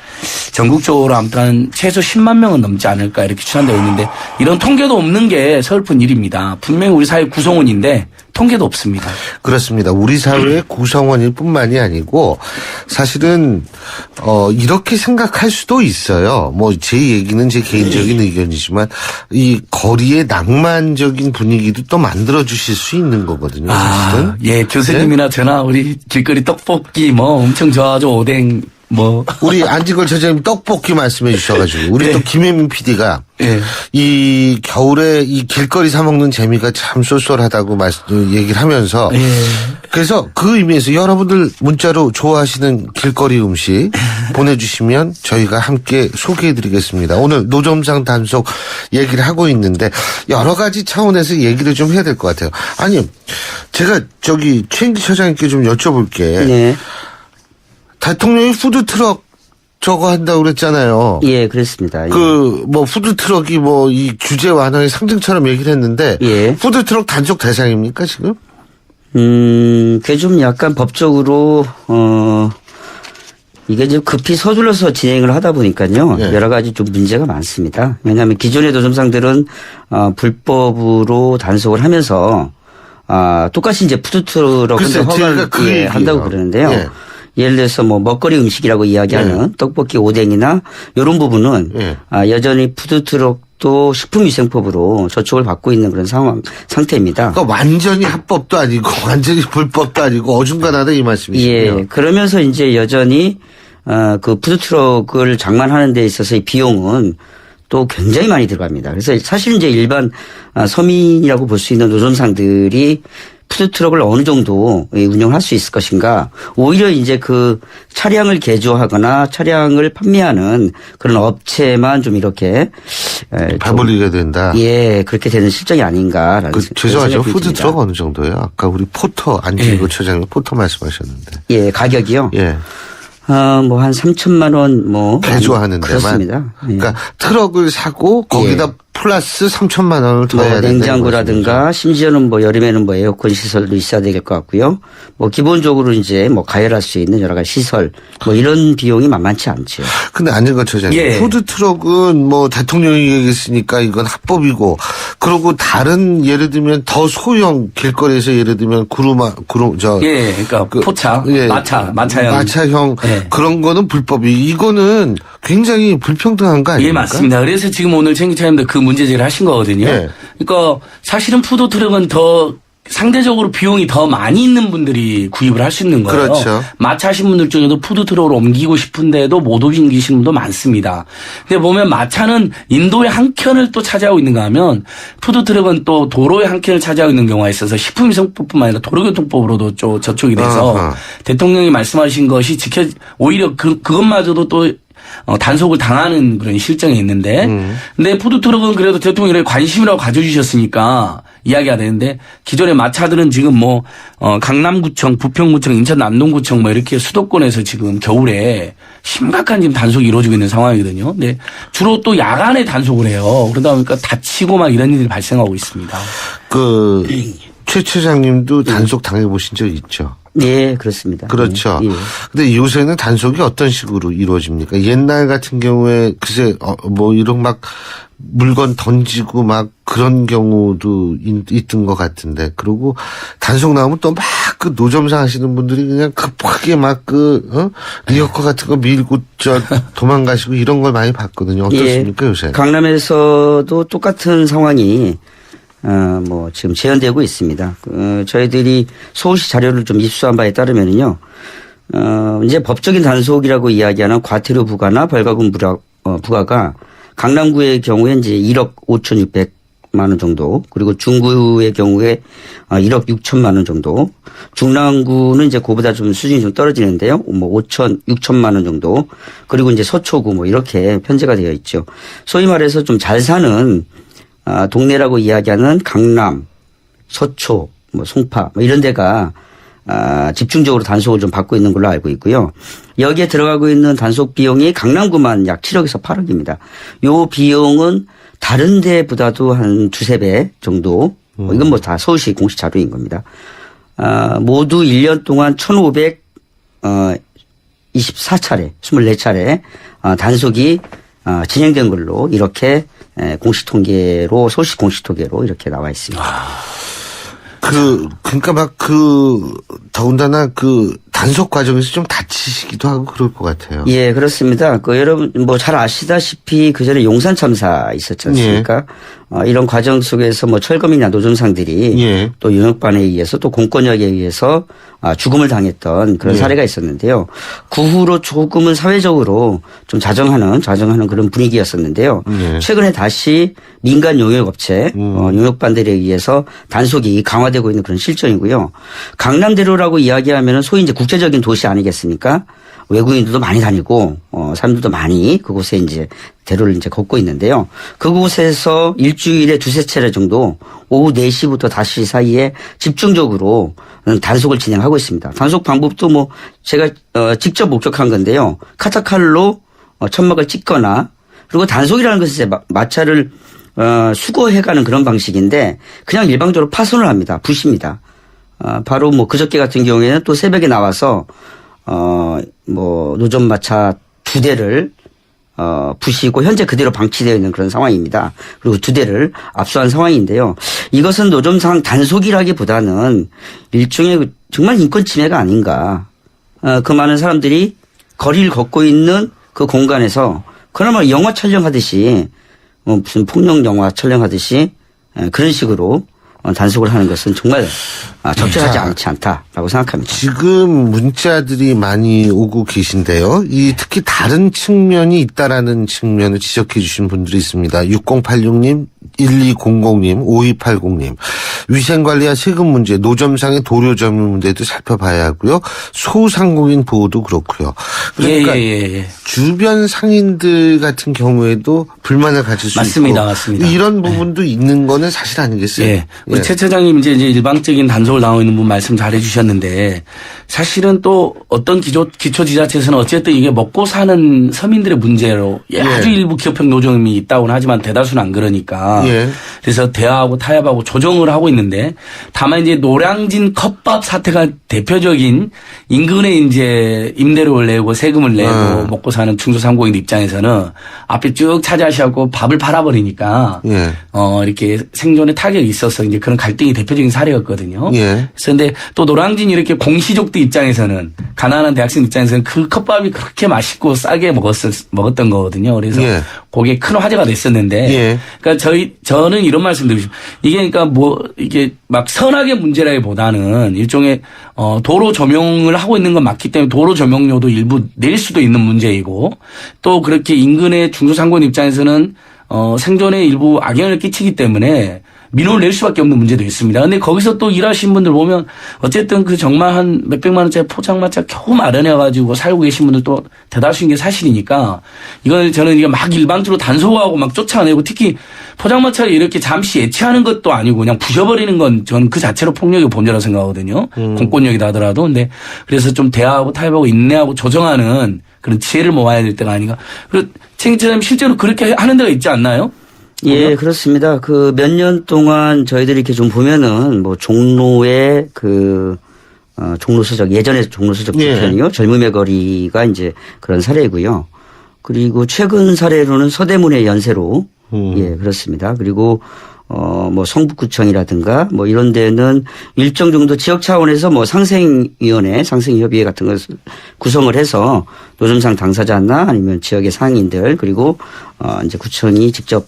전국적으로 아무튼 최소 10만 명은 넘지 않을까 이렇게 추산되고 있는데 이런 통계도 없는 게 서글픈 일입니다. 분명히 우리 사회 구성원인데 통계도 없습니다. 그렇습니다. 우리 사회의 구성원일 뿐만이 아니고 사실은 이렇게 생각할 수도 있어요. 뭐 제 얘기는 제 개인적인 의견이지만 이 거리의 낭만적인 분위기도 또 만들어 주실 수 있는 거거든요. 사실은. 예, 교수님이나 저나 우리 길거리 떡볶이 뭐 엄청 좋아하죠. 오뎅 뭐 우리 안지걸 처장님 떡볶이 말씀해 주셔가지고 우리 또 김혜민 PD가 이 겨울에 이 길거리 사 먹는 재미가 참 쏠쏠하다고 얘기를 하면서 그래서 그 의미에서 여러분들 문자로 좋아하시는 길거리 음식 보내주시면 저희가 함께 소개해드리겠습니다. 오늘 노점상 단속 얘기를 하고 있는데 여러 가지 차원에서 얘기를 좀 해야 될 것 같아요. 아니 제가 최인기 처장님께 좀 여쭤볼게. 대통령이 푸드트럭 저거 한다고 그랬잖아요. 예, 그렇습니다. 뭐 푸드트럭이 뭐 이 규제 완화의 상징처럼 얘기를 했는데 푸드트럭 단속 대상입니까 지금? 그게 좀 약간 법적으로 이게 좀 급히 서둘러서 진행을 하다 보니까요. 여러 가지 좀 문제가 많습니다. 왜냐하면 기존의 노점상들은 불법으로 단속을 하면서 똑같이 이제 푸드트럭은 허가를 한다고 그러는데요. 예를 들어서 뭐 먹거리 음식이라고 이야기하는 떡볶이, 오뎅이나 이런 부분은 여전히 푸드트럭도 식품위생법으로 저촉을 받고 있는 그런 상태입니다. 그러니까 완전히 합법도 아니고 완전히 불법도 아니고 어중간하다 이 말씀이시죠? 예. 그러면서 이제 여전히 그 푸드트럭을 장만하는 데 있어서 이 비용은 또 굉장히 많이 들어갑니다. 그래서 사실 이제 일반 서민이라고 볼 수 있는 노점상들이 푸드트럭을 어느 정도 운영을 할 수 있을 것인가. 오히려 이제 그 차량을 개조하거나 차량을 판매하는 그런 업체만 좀 이렇게 배불리게 된다. 예, 그렇게 되는 실정이 아닌가라는 죄송하죠. 푸드트럭 어느 정도예요? 아까 우리 포터 안지고 처장님 포터 말씀하셨는데. 예, 가격이요. 예. 뭐 한 3천만 원 뭐 개조하는 데만. 그렇습니다. 그러니까 트럭을 사고 거기다 플러스 3천만 원을 더 해야 된다. 냉장고라든가 심지어는 뭐 여름에는 뭐 에어컨 시설도 있어야 될 것 같고요. 뭐 기본적으로 이제 뭐 가열할 수 있는 여러 가지 시설 뭐 이런 비용이 만만치 않죠. 근데 안진걸 처장님 푸드트럭은 뭐 대통령이 얘기했으니까 이건 합법이고 그리고 다른 예를 들면 더 소형 길거리에서 예를 들면 그러니까 포차, 마차형 그런 거는 불법이 이거는 굉장히 불평등한 거 아닙니까? 예, 맞습니다. 그래서 지금 오늘 최인기 처장님도 그 문제 제기를 하신 거거든요. 그러니까 사실은 푸드트럭은 더 상대적으로 비용이 더 많이 있는 분들이 구입을 할 수 있는 거예요. 그렇죠. 마차 하신 분들 중에도 푸드트럭으로 옮기고 싶은데도 못 옮기시는 분도 많습니다. 근데 보면 마차는 인도의 한 켠을 또 차지하고 있는가 하면 푸드트럭은 또 도로의 한 켠을 차지하고 있는 경우가 있어서 식품위생법뿐만 아니라 도로교통법으로도 저촉이 돼서 대통령이 말씀하신 것이 오히려 그것마저도 또 단속을 당하는 그런 실정이 있는데, 근데 푸드트럭은 그래도 대통령이 관심이라고 가져주셨으니까 이야기가 되는데, 기존의 마차들은 지금 강남구청, 부평구청, 인천 남동구청 이렇게 수도권에서 지금 겨울에 심각한 지금 단속이 이루어지고 있는 상황이거든요. 근데 주로 또 야간에 단속을 해요. 그러다 보니까 다치고 막 이런 일이 발생하고 있습니다. 최 차장님도 단속 당해보신 적 있죠? 네, 그렇습니다. 그렇죠. 예. 근데 요새는 단속이 어떤 식으로 이루어집니까? 옛날 같은 경우에 글쎄 이런 막 물건 던지고 막 그런 경우도 있던 것 같은데, 그리고 단속 나오면 또 막 그 노점상 하시는 분들이 그냥 급하게 막 리어커 같은 거 밀고 도망가시고 이런 걸 많이 봤거든요. 어떻습니까, 요새? 강남에서도 똑같은 상황이 지금 재현되고 있습니다. 저희들이 서울시 자료를 좀 입수한 바에 따르면은요, 이제 법적인 단속이라고 이야기하는 과태료 부과나 벌가금 부과가 강남구의 경우에 이제 1억 5,600만 원 정도, 그리고 중구의 경우에 1억 6천만 원 정도, 중랑구는 이제 그보다 좀 수준이 좀 떨어지는데요. 6천만 원 정도, 그리고 이제 서초구 이렇게 편제가 되어 있죠. 소위 말해서 좀 잘 사는 동네라고 이야기하는 강남, 서초, 송파 이런 데가 집중적으로 단속을 좀 받고 있는 걸로 알고 있고요. 여기에 들어가고 있는 단속 비용이 강남구만 약 7억에서 8억입니다. 요 비용은 다른 데보다도 한 두세 배 정도, 이건 다 서울시 공식 자료인 겁니다. 모두 1년 동안 1,524차례, 24차례 단속이 진행된 걸로 이렇게 공식 통계로, 서울시 공식 통계로 이렇게 나와 있습니다. 그러니까 더군다나 단속 과정에서 좀 다치시기도 하고 그럴 것 같아요. 예, 그렇습니다. 여러분 잘 아시다시피 그 전에 용산 참사 있었지 않습니까? 예. 이런 과정 속에서 철거민이나 노점상들이 또 용역반에 의해서 또 공권력에 의해서 죽음을 당했던 그런 사례가 있었는데요. 그 후로 조금은 사회적으로 좀 자정하는 그런 분위기였었는데요. 최근에 다시 민간 용역업체, 용역반들에 의해서 단속이 강화되고 있는 그런 실정이고요. 강남대로라고 이야기하면 소위 이제 국제적인 도시 아니겠습니까? 외국인들도 많이 다니고, 사람들도 많이 그곳에 이제 대로를 이제 걷고 있는데요. 그곳에서 일주일에 두세 차례 정도 오후 4시부터 5시 사이에 집중적으로 단속을 진행하고 있습니다. 단속 방법도 제가 직접 목격한 건데요. 카타칼로 천막을 찍거나, 그리고 단속이라는 것은 이제 마차를 수거해가는 그런 방식인데 그냥 일방적으로 파손을 합니다. 부십니다. 바로 그저께 같은 경우에는 또 새벽에 나와서 노점마차 2대를 부시고 현재 그대로 방치되어 있는 그런 상황입니다. 그리고 2대를 압수한 상황인데요. 이것은 노점상 단속이라기보다는 일종의 정말 인권 침해가 아닌가. 그 많은 사람들이 거리를 걷고 있는 그 공간에서 그나마 영화 촬영하듯이 무슨 폭력 영화 촬영하듯이 그런 식으로 단속을 하는 것은 정말 적절하지 않지 않다라고 생각합니다. 지금 문자들이 많이 오고 계신데요. 특히 다른 측면이 있다라는 측면을 지적해 주신 분들이 있습니다. 6086님, 1200님, 5280님. 위생관리와 세금 문제, 노점상의 도로점유 문제도 살펴봐야 하고요. 소상공인 보호도 그렇고요. 그러니까 주변 상인들 같은 경우에도 불만을 가질 수 맞습니다. 있고. 맞습니다. 이런 부분도 있는 거는 사실 아니겠어요? 예. 우리 최 차장님 이제 일방적인 단속을 나오고 있는 분 말씀 잘 해주셨는데, 사실은 또 어떤 기초지자체에서는 어쨌든 이게 먹고 사는 서민들의 문제로 아주 일부 기업형 노점이 있다고는 하지만 대다수는 안 그러니까. 그래서 대화하고 타협하고 조정을 하고 있는데, 다만 이제 노량진 컵밥 사태가 대표적인 인근에 이제 임대료를 내고 세금을 내고 먹고 사는 중소상공인 입장에서는 앞에 쭉 차지하시고 밥을 팔아버리니까 이렇게 생존에 타격이 있어서 이제 그런 갈등이 대표적인 사례였거든요. 그래서 근데 또 일방적인 이렇게 공시족들 입장에서는 가난한 대학생 입장에서는 그 컵밥이 그렇게 맛있고 싸게 먹었던 거거든요. 그래서 예. 그게 큰 화제가 됐었는데, 예. 그러니까 저는 이런 말씀드리고 싶어요. 이게 그러니까 뭐 이게 막 선악의 문제라기보다는 일종의 도로 조명을 하고 있는 건 맞기 때문에 도로 조명료도 일부 낼 수도 있는 문제이고, 또 그렇게 인근의 중소상공인 입장에서는 생존에 일부 악영향을 끼치기 때문에 민원을 낼 수밖에 없는 문제도 있습니다. 근데 거기서 또 일하신 분들 보면 어쨌든 그 정말 한 몇백만 원짜리 포장마차 겨우 마련해가지고 살고 계신 분들 또 대다수인 게 사실이니까 이걸 저는 이게 막 일방적으로 단속하고 막 쫓아내고 특히 포장마차를 이렇게 잠시 예치하는 것도 아니고 그냥 부셔버리는 건 저는 그 자체로 폭력의 본죄라고 생각하거든요. 공권력이다 하더라도. 근데 그래서 좀 대화하고 타협하고 인내하고 조정하는 그런 지혜를 모아야 될 때가 아닌가. 그리고 책임자님 실제로 그렇게 하는 데가 있지 않나요? 예, 그렇습니다. 그 몇 년 동안 저희들이 이렇게 좀 보면은 뭐 종로의 종로서적, 예전에 종로서적 뒤편이요. 예. 젊음의 거리가 이제 그런 사례고요. 그리고 최근 사례로는 서대문의 연세로 예, 그렇습니다. 그리고 뭐 성북구청이라든가 뭐 이런 데는 일정 정도 지역 차원에서 뭐 상생위원회, 상생협의회 같은 것을 구성을 해서 노점상 당사자나 아니면 지역의 상인들 그리고 이제 구청이 직접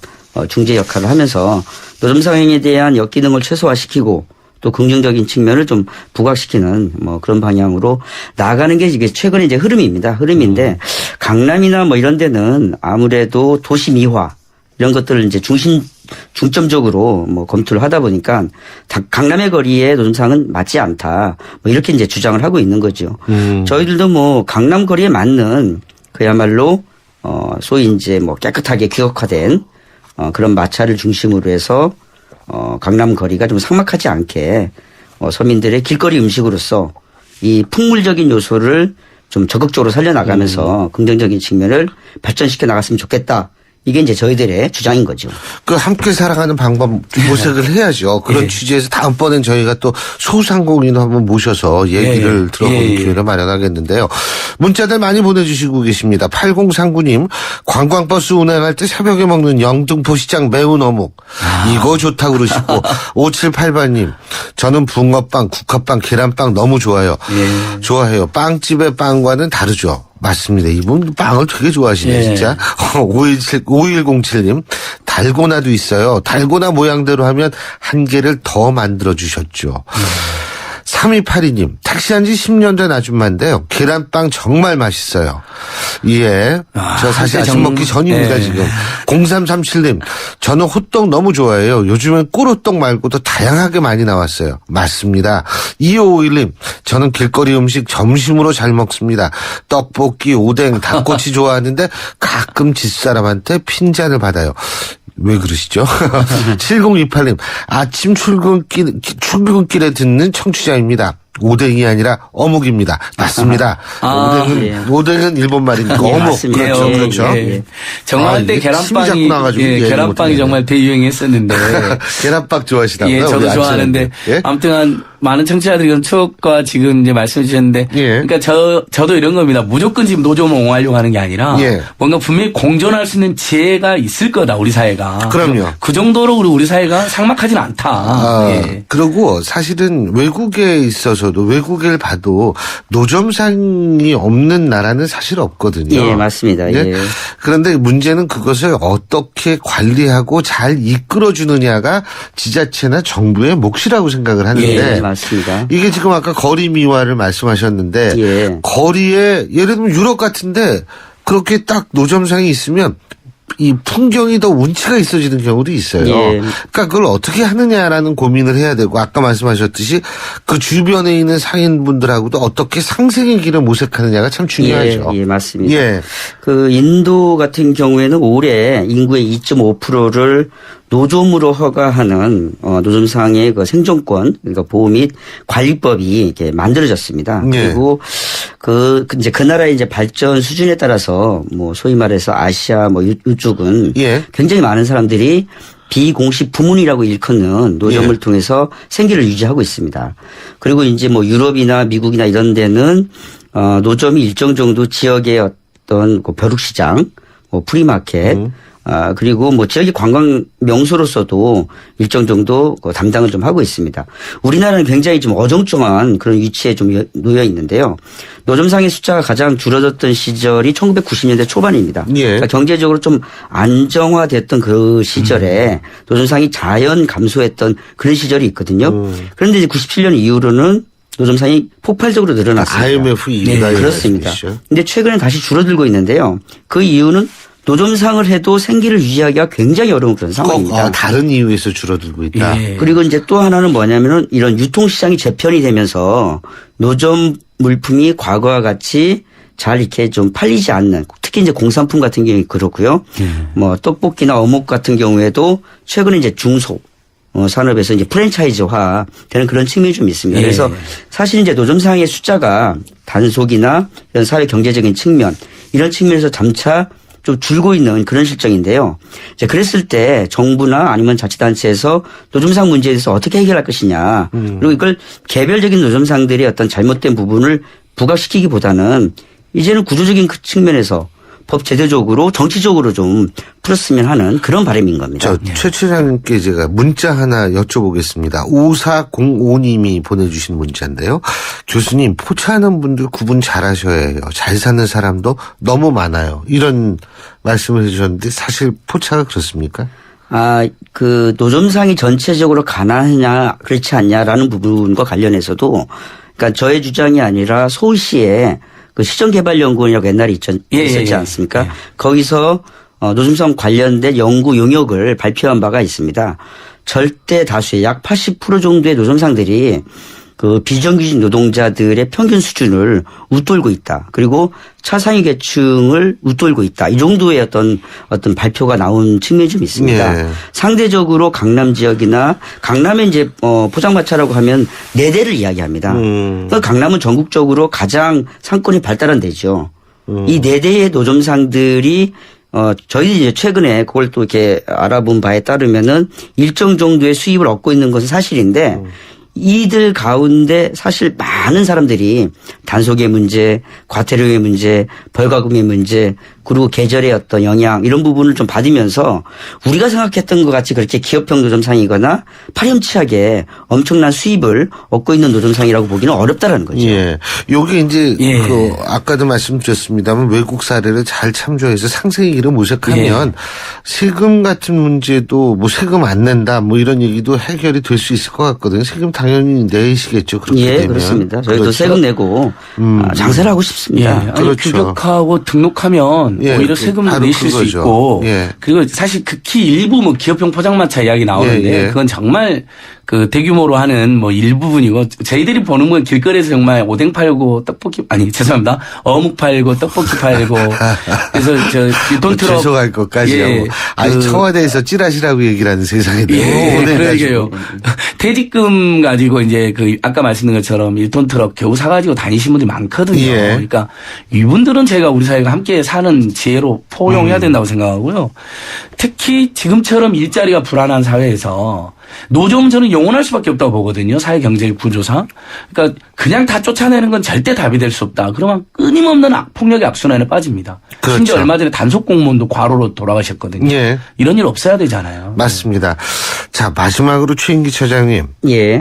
중재 역할을 하면서 노점상행에 대한 역기능을 최소화시키고 또 긍정적인 측면을 좀 부각시키는 뭐 그런 방향으로 나아가는 게 이게 최근에 이제 흐름입니다. 흐름인데 강남이나 뭐 이런 데는 아무래도 도시 미화 이런 것들을 이제 중점적으로 뭐 검토를 하다 보니까 강남의 거리에 노점상은 맞지 않다. 뭐 이렇게 이제 주장을 하고 있는 거죠. 저희들도 뭐 강남 거리에 맞는 그야말로 소위 이제 뭐 깨끗하게 규격화된 그런 마차를 중심으로 해서 강남 거리가 좀 삭막하지 않게 서민들의 길거리 음식으로서 이 풍물적인 요소를 좀 적극적으로 살려나가면서 긍정적인 측면을 발전시켜 나갔으면 좋겠다. 이게 이제 저희들의 주장인 거죠. 그 함께 살아가는 방법 모색을 해야죠. 그런 취지에서 다음번엔 저희가 또 소상공인 한번 모셔서 얘기를 들어보는 기회를 마련하겠는데요. 문자들 많이 보내주시고 계십니다. 8039님 관광버스 운행할 때 새벽에 먹는 영등포 시장 매운 어묵 이거 좋다고 그러시고 5788님 저는 붕어빵, 국화빵, 계란빵 너무 좋아요. 좋아해요. 빵집의 빵과는 다르죠. 맞습니다. 이분 빵을 되게 좋아하시네 진짜. 5107님 달고나도 있어요. 달고나 모양대로 하면 한 개를 더 만들어주셨죠. 3282님 택시한 지 10년 된 아줌마인데요. 계란빵 정말 맛있어요. 예. 저 사실 아침 먹기 전입니다 지금. 0337님 저는 호떡 너무 좋아해요. 요즘엔 꿀호떡 말고도 다양하게 많이 나왔어요. 맞습니다. 2551님 저는 길거리 음식 점심으로 잘 먹습니다. 떡볶이, 오뎅, 닭꼬치 좋아하는데 가끔 집사람한테 핀잔을 받아요. 왜 그러시죠? 7028님 아침 출근길에 듣는 청취자입니다. 오뎅이 아니라 어묵입니다. 맞습니다. 오뎅은 일본 말이니까 어묵. 맞습니다. 그렇죠. 그렇죠. 정말 한때 계란빵이 정말 대유행했었는데. 계란빵 좋아하시다고요? 예, 저도 좋아하는데. 아무튼 많은 청취자들이 그런 추억과 지금 이제 말씀해 주셨는데. 그러니까 저도 이런 겁니다. 무조건 지금 노점을 옹호하려고 하는 게 아니라. 뭔가 분명히 공존할 수 있는 지혜가 있을 거다, 우리 사회가. 그럼요. 그 정도로 우리 사회가 삭막하진 않다. 그리고 사실은 외국에 있어서도 외국을 봐도 노점상이 없는 나라는 사실 없거든요. 예, 맞습니다. 그런데 문제는 그것을 어떻게 관리하고 잘 이끌어주느냐가 지자체나 정부의 몫이라고 생각을 하는데. 맞습니다. 이게 지금 아까 거리 미화를 말씀하셨는데 거리에 예를 들면 유럽 같은데 그렇게 딱 노점상이 있으면 이 풍경이 더 운치가 있어지는 경우도 있어요. 그러니까 그걸 어떻게 하느냐라는 고민을 해야 되고 아까 말씀하셨듯이 그 주변에 있는 상인분들하고도 어떻게 상생의 길을 모색하느냐가 참 중요하죠. 예, 맞습니다. 그 인도 같은 경우에는 올해 인구의 2.5%를 노점으로 허가하는 노점상의 그 생존권, 그러니까 보호 및 관리법이 이렇게 만들어졌습니다. 그리고 이제 그 나라의 이제 발전 수준에 따라서 뭐 소위 말해서 아시아 뭐 이쪽은 굉장히 많은 사람들이 비공식 부문이라고 일컫는 노점을 통해서 생계를 유지하고 있습니다. 그리고 이제 뭐 유럽이나 미국이나 이런 데는 노점이 일정 정도 지역의 어떤 그 벼룩시장, 뭐 프리마켓 그리고 뭐 지역의 관광 명소로서도 일정 정도 담당을 좀 하고 있습니다. 우리나라는 굉장히 좀 어정쩡한 그런 위치에 좀 놓여 있는데요. 노점상의 숫자가 가장 줄어들었던 시절이 1990년대 초반입니다. 예. 그러니까 경제적으로 좀 안정화됐던 그 시절에 노점상이 자연 감소했던 그런 시절이 있거든요. 그런데 이제 97년 이후로는 노점상이 폭발적으로 늘어났습니다. IMF 이후가 네, 그렇습니다. 그런데 최근에 다시 줄어들고 있는데요. 그 이유는 노점상을 해도 생기를 유지하기가 굉장히 어려운 그런 상황입니다. 다른 이유에서 줄어들고 있다. 예. 그리고 이제 또 하나는 뭐냐면은 이런 유통시장이 재편이 되면서 노점 물품이 과거와 같이 잘 이렇게 좀 팔리지 않는, 특히 이제 공산품 같은 경우에 그렇고요. 뭐 떡볶이나 어묵 같은 경우에도 최근에 이제 중소 산업에서 이제 프랜차이즈화 되는 그런 측면이 좀 있습니다. 예. 그래서 사실 이제 노점상의 숫자가 단속이나 이런 사회 경제적인 측면 이런 측면에서 점차 좀 줄고 있는 그런 실정인데요. 이제 그랬을 때 정부나 아니면 자치단체에서 노점상 문제에 대해서 어떻게 해결할 것이냐. 그리고 이걸 개별적인 노점상들의 어떤 잘못된 부분을 부각시키기보다는 이제는 구조적인 그 측면에서 법 제도적으로 정치적으로 좀 풀었으면 하는 그런 바람인 겁니다. 최 차장님께 제가 문자 하나 여쭤보겠습니다. 5405님이 보내주신 문자인데요. 교수님, 포차하는 분들 구분 잘하셔야 해요. 잘 사는 사람도 너무 많아요. 이런 말씀을 해주셨는데 사실 포차가 그렇습니까? 그 노점상이 전체적으로 가난하냐 그렇지 않냐라는 부분과 관련해서도 그러니까 저의 주장이 아니라 서울시에 그 시정개발연구원이라고 옛날에 있었지 않습니까? 거기서 노점상 관련된 연구 용역을 발표한 바가 있습니다. 절대 다수의 약 80% 정도의 노점상들이 그 비정규직 노동자들의 평균 수준을 웃돌고 있다. 그리고 차상위 계층을 웃돌고 있다. 이 정도의 어떤 발표가 나온 측면이 좀 있습니다. 예. 상대적으로 강남 지역이나 강남에 이제 포장마차라고 하면 4대를 이야기합니다. 그러니까 강남은 전국적으로 가장 상권이 발달한 데죠. 이 4대의 노점상들이 저희들이 이제 최근에 그걸 또 이렇게 알아본 바에 따르면은 일정 정도의 수입을 얻고 있는 것은 사실인데 이들 가운데 사실 많은 사람들이 단속의 문제, 과태료의 문제, 벌과금의 문제, 그리고 계절의 어떤 영향 이런 부분을 좀 받으면서 우리가 생각했던 것 같이 그렇게 기업형 노점상이거나 파렴치하게 엄청난 수입을 얻고 있는 노점상이라고 보기는 어렵다라는 거죠. 예. 요게 이제 그 아까도 말씀드렸습니다만 외국 사례를 잘 참조해서 상세히를 모색하면 세금 같은 문제도 뭐 세금 안 낸다 뭐 이런 얘기도 해결이 될 수 있을 것 같거든요. 세금 당연히 내시겠죠. 그렇게 되면. 그렇습니다. 저희도 그렇죠? 세금 내고 장사를 하고 싶습니다. 아니, 그렇죠. 규격하고 등록하면 오히려 세금도 내실 수 있고 그리고 사실 극히 일부 뭐 기업형 포장마차 이야기 나오는데 그건 정말 그 대규모로 하는 뭐 일부분이고 저희들이 보는 건 길거리에서 정말 오뎅 팔고 떡볶이 죄송합니다. 어묵 팔고 떡볶이 팔고 그래서 저 유통트럭 죄송할 것까지 하고 청와대에서 찌라시라고 얘기를 하는 세상에 그러게요. 퇴직금 가지고 이제 그 아까 말씀드린 것처럼 1톤 트럭 겨우 사가지고 다니시는 분들이 많거든요. 그러니까 이분들은 제가 우리 사회가 함께 사는 지혜로 포용해야 된다고 생각하고요. 특히 지금처럼 일자리가 불안한 사회에서 노점은 저는 영원할 수밖에 없다고 보거든요. 사회 경제 구조상. 그러니까 그냥 다 쫓아내는 건 절대 답이 될 수 없다. 그러면 끊임없는 폭력의 악순환에 빠집니다. 그렇죠. 심지어 얼마 전에 단속 공무원도 과로로 돌아가셨거든요. 이런 일 없어야 되잖아요. 맞습니다. 자, 마지막으로 최인기 처장님.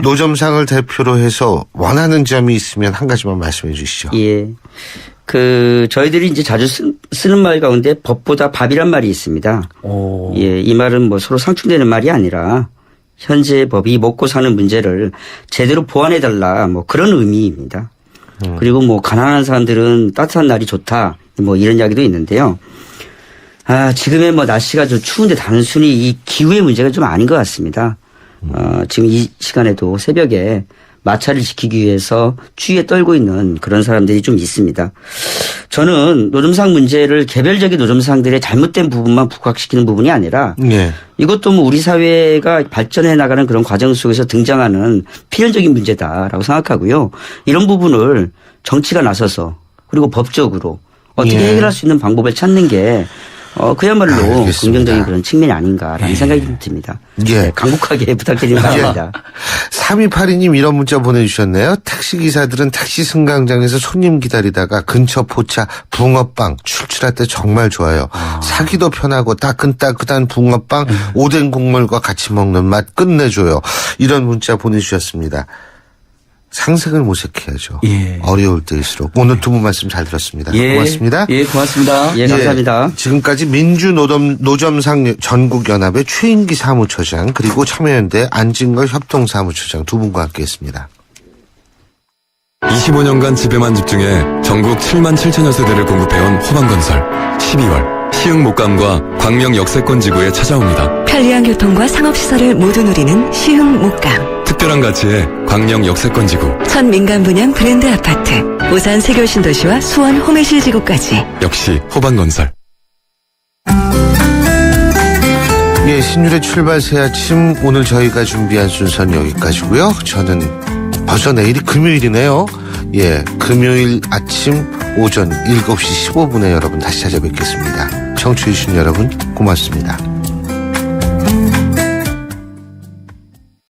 노점상을 대표로 해서 원하는 점이 있으면 한 가지만 말씀해 주시죠. 저희들이 이제 자주 쓰는 말 가운데 법보다 밥이란 말이 있습니다. 이 말은 뭐 서로 상충되는 말이 아니라 현재 법이 먹고 사는 문제를 제대로 보완해달라 뭐 그런 의미입니다. 그리고 뭐 가난한 사람들은 따뜻한 날이 좋다 뭐 이런 이야기도 있는데요. 지금의 뭐 날씨가 좀 추운데 단순히 이 기후의 문제가 좀 아닌 것 같습니다. 지금 이 시간에도 새벽에 마차를 지키기 위해서 추위에 떨고 있는 그런 사람들이 좀 있습니다. 저는 노점상 문제를 개별적인 노점상들의 잘못된 부분만 부각시키는 부분이 아니라 이것도 뭐 우리 사회가 발전해 나가는 그런 과정 속에서 등장하는 필연적인 문제다라고 생각하고요. 이런 부분을 정치가 나서서 그리고 법적으로 어떻게 해결할 수 있는 방법을 찾는 게 그야말로 알겠습니다. 긍정적인 그런 측면이 아닌가라는 생각이 좀 듭니다. 예. 네, 간곡하게 부탁드리는 바랍니다. 3282님 이런 문자 보내주셨네요. 택시기사들은 택시 승강장에서 손님 기다리다가 근처 포차 붕어빵 출출할 때 정말 좋아요. 사기도 편하고 따끈따끈한 붕어빵 오뎅 국물과 같이 먹는 맛 끝내줘요. 이런 문자 보내주셨습니다. 상생을 모색해야죠. 예. 어려울 때일수록. 오늘 두 분 말씀 잘 들었습니다. 예. 고맙습니다. 예, 고맙습니다. 예, 감사합니다. 지금까지 민주노점상 전국연합의 최인기 사무처장 그리고 참여연대 안진걸 협동사무처장 두 분과 함께했습니다. 25년간 집에만 집중해 전국 7만 7천여 세대를 공급해온 호반건설 12월 시흥 목감과 광명 역세권 지구에 찾아옵니다. 편리한 교통과 상업시설을 모두 누리는 시흥 목감. 특별한 가치의 광명 역세권 지구. 첫 민간 분양 브랜드 아파트. 오산 세교신도시와 수원 호메실 지구까지. 역시 호반건설. 예, 신율의 출발 새 아침 오늘 저희가 준비한 순서는 여기까지고요. 저는 벌써 내일이 금요일이네요. 예, 금요일 아침 오전 7시 15분에 여러분 다시 찾아뵙겠습니다. 청취해주신 여러분 고맙습니다.